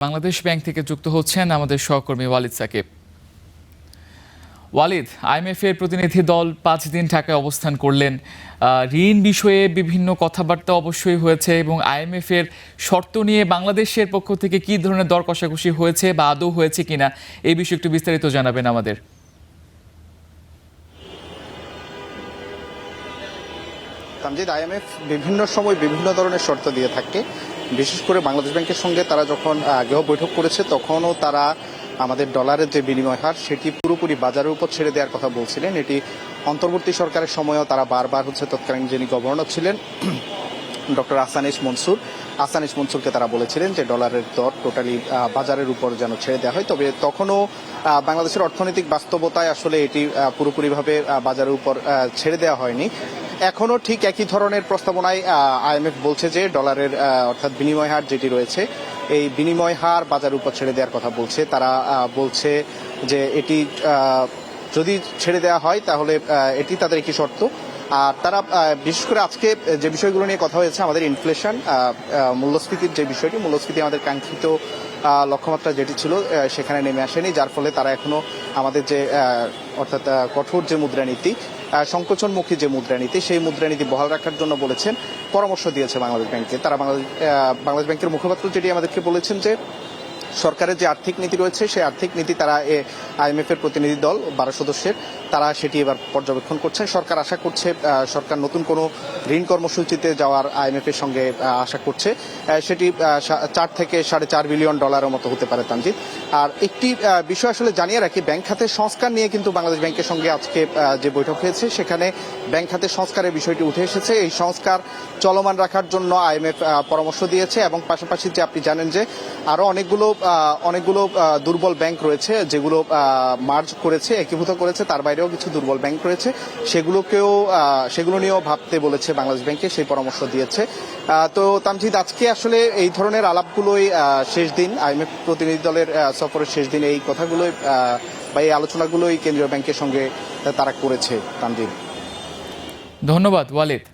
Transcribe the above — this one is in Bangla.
বাংলাদেশ ব্যাংক থেকে যুক্ত হচ্ছেন আমাদের সহকর্মী ওয়ালিদ সাকিব। ওয়ালিদ, আইএমএফ এর প্রতিনিধি দল 5 দিন ঢাকায় অবস্থান করলেন। ঋণ বিষয়ে বিভিন্ন কথাবার্তা অবশ্যই হয়েছে এবং আইএমএফ এর শর্ত নিয়ে বাংলাদেশের পক্ষ থেকে কি ধরনের দর কষাকষি হয়েছে বা আদৌ হয়েছে কিনা এই বিষয়ে একটু বিস্তারিত জানাবেন আমাদের। তামজিদ, আইএমএফ বিভিন্ন সময় বিভিন্ন ধরনের শর্ত দিয়ে থাকে। বিশেষ করে বাংলাদেশ ব্যাংকের সঙ্গে তারা যখন আগেও বৈঠক করেছে তখনও তারা আমাদের ডলারের যে বিনিময় হার সেটি পুরোপুরি বাজারের উপর ছেড়ে দেওয়ার কথা বলছিলেন। এটি অন্তর্বর্তী সরকারের সময়ও তারা বারবার তৎকালীন যিনি গভর্নর ছিলেন ডক্টর আহসানিস মনসুরকে তারা বলেছিলেন যে ডলারের দর টোটালি বাজারের উপর যেন ছেড়ে দেওয়া হয়। তবে তখনও বাংলাদেশের অর্থনৈতিক বাস্তবতায় আসলে এটি পুরোপুরিভাবে বাজারের উপর ছেড়ে দেওয়া হয়নি। এখনও ঠিক একই ধরনের প্রস্তাবনায় আইএমএফ বলছে যে ডলারের অর্থাৎ বিনিময় হার যেটি রয়েছে এই বিনিময় হার বাজারের উপর ছেড়ে দেওয়ার কথা বলছে। তারা বলছে যে এটি যদি ছেড়ে দেওয়া হয় তাহলে এটি তাদের একটি শর্ত। আর তারা বিশেষ করে আজকে যে বিষয়গুলো নিয়ে কথা হয়েছে, আমাদের ইনফ্লেশন মূল্যস্ফীতির যে বিষয়টি, মূল্যস্ফীতি আমাদের কাঙ্ক্ষিত লক্ষ্যমাত্রা যেটি ছিল সেখানে নেমে আসেনি, যার ফলে তারা এখনো আমাদের যে অর্থাৎ কঠোর যে মুদ্রানীতি, সংকোচনমুখী যে মুদ্রানীতি, সেই মুদ্রানীতি বহাল রাখার জন্য বলেছেন, পরামর্শ দিয়েছে বাংলাদেশ ব্যাংকে। তারা বাংলাদেশ ব্যাংকের মুখপাত্র যেটি আমাদেরকে বলেছেন যে সরকারের যে আর্থিক নীতি রয়েছে সেই আর্থিক নীতি তারা আইএমএফ এর প্রতিনিধি দল 12 সদস্যের তারা সেটি এবার পর্যবেক্ষণ করছেন। সরকার আশা করছে সরকার নতুন কোনো ঋণ কর্মসূচিতে যাওয়ার আইএমএফ এর সঙ্গে আশা করছে সেটি 4 থেকে $4.5 বিলিয়ন ডলারের মতো হতে পারে তামজিদ। আর একটি বিষয় আসলে জানিয়ে রাখি, ব্যাংক খাতের সংস্কার নিয়ে কিন্তু বাংলাদেশ ব্যাংকের সঙ্গে আজকে যে বৈঠক হয়েছে সেখানে ব্যাংক খাতের সংস্কারের বিষয়টি উঠে এসেছে। এই সংস্কার চলমান রাখার জন্য আইএমএফ পরামর্শ দিয়েছে এবং পাশাপাশি যে আপনি জানেন যে আরো অনেকগুলো দুর্বল ব্যাংক রয়েছে যেগুলো মার্জ করেছে, একীভূত করেছে, তার বাইরেও কিছু দুর্বল ব্যাংক রয়েছে, সেগুলো নিয়েও ভাবতে বলেছে বাংলাদেশ ব্যাংকে, সেই পরামর্শ দিয়েছে। তো তামজিদ, আজকে আসলে এই ধরনের আলাপগুলোই শেষ দিন, আইএমএফ প্রতিনিধি দলের সফরের শেষ দিন এই কথাগুলোই বা এই আলোচনাগুলোই কেন্দ্রীয় ব্যাংকের সঙ্গে তারা করেছে। তামজিদ, ধন্যবাদ ওয়ালিদ।